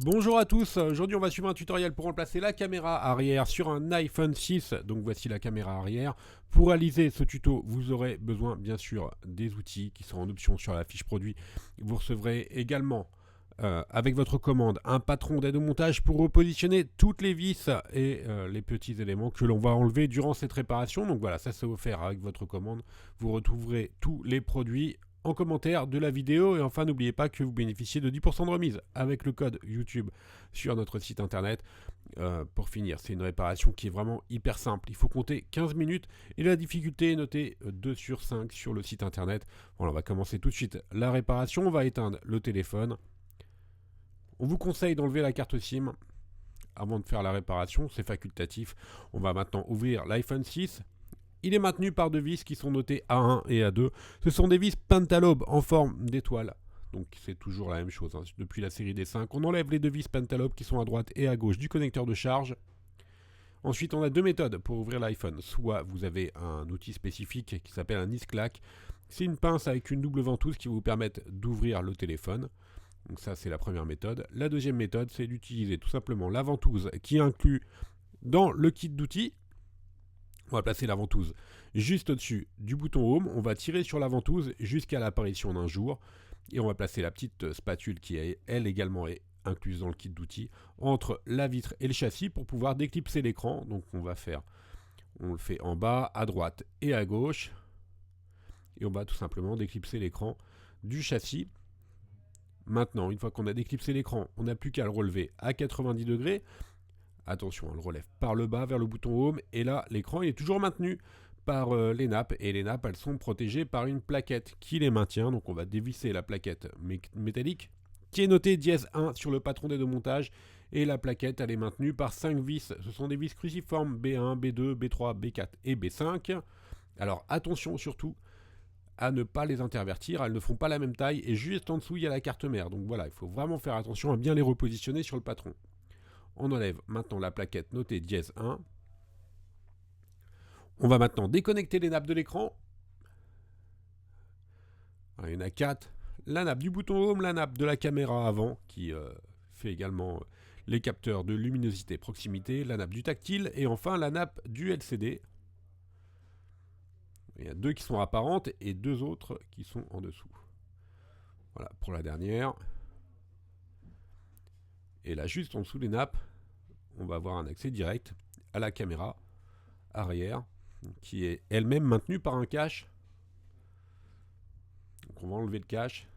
Bonjour à tous, aujourd'hui on va suivre un tutoriel pour remplacer la caméra arrière sur un iPhone 6. Donc voici la caméra arrière. Pour réaliser ce tuto, vous aurez besoin bien sûr des outils qui sont en option sur la fiche produit. Vous recevrez également avec votre commande un patron d'aide au montage pour repositionner toutes les vis et les petits éléments que l'on va enlever durant cette réparation. Donc voilà, ça c'est offert avec votre commande. Vous retrouverez tous les produits en commentaire de la vidéo. Et enfin, n'oubliez pas que vous bénéficiez de 10% de remise avec le code YouTube sur notre site internet. Pour finir, c'est une réparation qui est vraiment hyper simple. Il faut compter 15 minutes et la difficulté est notée 2 sur 5 sur le site internet. Voilà, on va commencer tout de suite la réparation. On va éteindre le téléphone. On vous conseille d'enlever la carte SIM avant de faire la réparation, c'est facultatif. On va maintenant ouvrir l'iPhone 6. Il est maintenu par deux vis qui sont notées A1 et A2. Ce sont des vis Pentalobe en forme d'étoile. Donc c'est toujours la même chose hein. Depuis la série des 5. On enlève les deux vis Pentalobe qui sont à droite et à gauche du connecteur de charge. Ensuite, on a deux méthodes pour ouvrir l'iPhone. Soit vous avez un outil spécifique qui s'appelle un Isclac. C'est une pince avec une double ventouse qui va vous permettre d'ouvrir le téléphone. Donc ça, c'est la première méthode. La deuxième méthode, c'est d'utiliser tout simplement la ventouse qui est inclue dans le kit d'outils. On va placer la ventouse juste au-dessus du bouton Home. On va tirer sur la ventouse jusqu'à l'apparition d'un jour. Et on va placer la petite spatule qui, elle également, est incluse dans le kit d'outils entre la vitre et le châssis pour pouvoir déclipser l'écran. Donc on le fait en bas, à droite et à gauche. Et on va tout simplement déclipser l'écran du châssis. Maintenant, une fois qu'on a déclipsé l'écran, on n'a plus qu'à le relever à 90 degrés. Attention, on le relève par le bas vers le bouton Home. Et là, l'écran est toujours maintenu par les nappes. Et les nappes, elles sont protégées par une plaquette qui les maintient. Donc on va dévisser la plaquette métallique qui est notée dièse 1 sur le patron d'aide au montage. Et la plaquette, elle est maintenue par 5 vis. Ce sont des vis cruciformes B1, B2, B3, B4 et B5. Alors attention surtout à ne pas les intervertir. Elles ne font pas la même taille. Et juste en dessous, il y a la carte mère. Donc voilà, il faut vraiment faire attention à bien les repositionner sur le patron. On enlève maintenant la plaquette notée dièse 1. On va maintenant déconnecter les nappes de l'écran. Il y en a 4. La nappe du bouton Home, la nappe de la caméra avant, qui fait également les capteurs de luminosité proximité, la nappe du tactile, et enfin la nappe du LCD. Il y a 2 qui sont apparentes et 2 autres qui sont en dessous. Voilà pour la dernière. Et là, juste en dessous des nappes, on va avoir un accès direct à la caméra arrière, qui est elle-même maintenue par un cache. Donc on va enlever le cache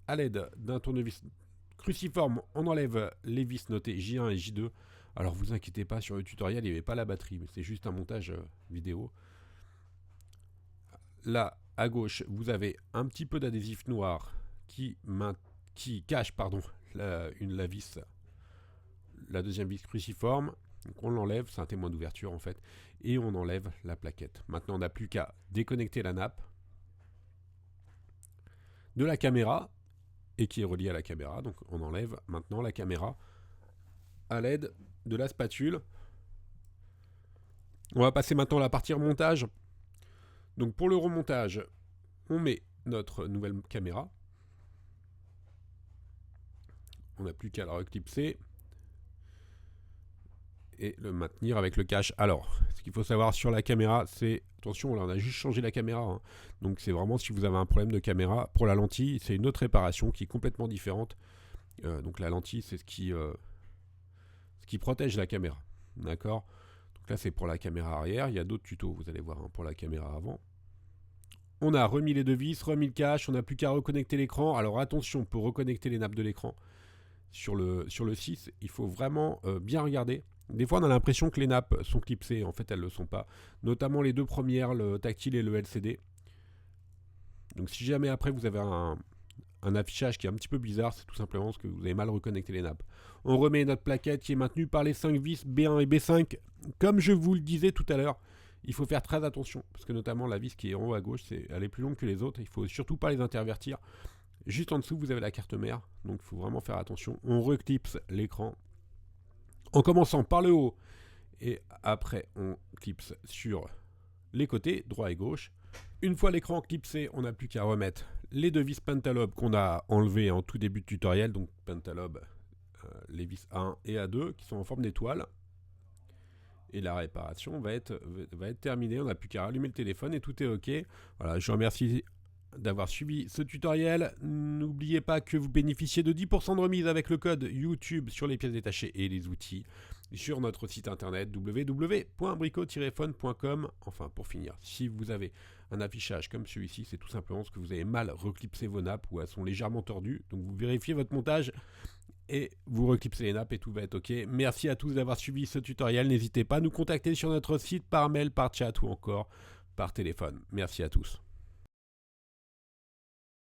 à l'aide d'un tournevis cruciforme. On enlève les vis notées J1 et J2. Alors vous inquiétez pas, sur le tutoriel il n'y avait pas la batterie, mais c'est juste un montage vidéo. Là à gauche vous avez un petit peu d'adhésif noir qui cache la vis, la deuxième vis cruciforme. Donc on l'enlève, c'est un témoin d'ouverture en fait, et on enlève la plaquette. Maintenant on n'a plus qu'à déconnecter la nappe de la caméra et qui est reliée à la caméra. Donc on enlève maintenant la caméra à l'aide de la spatule. On va passer maintenant à la partie remontage. Donc pour le remontage, on met notre nouvelle caméra. On n'a plus qu'à la reclipser et le maintenir avec le cache. Alors, ce qu'il faut savoir sur la caméra, c'est... Attention, là on a juste changé la caméra. Hein. Donc c'est vraiment si vous avez un problème de caméra. Pour la lentille, c'est une autre réparation qui est complètement différente. Donc la lentille, c'est ce qui protège la caméra. D'accord ? Donc là, c'est pour la caméra arrière. Il y a d'autres tutos, vous allez voir, hein, pour la caméra avant. On a remis les deux vis, remis le cache. On n'a plus qu'à reconnecter l'écran. Alors attention, pour reconnecter les nappes de l'écran sur le 6, il faut vraiment bien regarder. Des fois, on a l'impression que les nappes sont clipsées. En fait, elles ne le sont pas. Notamment les deux premières, le tactile et le LCD. Donc si jamais après, vous avez un affichage qui est un petit peu bizarre, c'est tout simplement parce que vous avez mal reconnecté les nappes. On remet notre plaquette qui est maintenue par les 5 vis B1 et B5. Comme je vous le disais tout à l'heure, il faut faire très attention. Parce que notamment la vis qui est en haut à gauche, elle est plus longue que les autres. Il ne faut surtout pas les intervertir. Juste en dessous, vous avez la carte mère. Donc il faut vraiment faire attention. On reclipse l'écran en commençant par le haut. Et après, on clipse sur les côtés, droit et gauche. Une fois l'écran clipsé, on n'a plus qu'à remettre les deux vis Pentalobe qu'on a enlevées en tout début de tutoriel, donc Pentalobe, les vis A1 et A2 qui sont en forme d'étoile. Et la réparation va être terminée, on n'a plus qu'à rallumer le téléphone et tout est ok. Voilà, je vous remercie d'avoir suivi ce tutoriel. N'oubliez pas que vous bénéficiez de 10% de remise avec le code YouTube sur les pièces détachées et les outils sur notre site internet www.brico-phone.com. Enfin, pour finir, si vous avez un affichage comme celui-ci, c'est tout simplement parce que vous avez mal reclipsé vos nappes ou elles sont légèrement tordues. Donc vous vérifiez votre montage et vous reclipsez les nappes et tout va être ok. Merci à tous d'avoir suivi ce tutoriel. N'hésitez pas à nous contacter sur notre site par mail, par chat ou encore par téléphone. Merci à tous.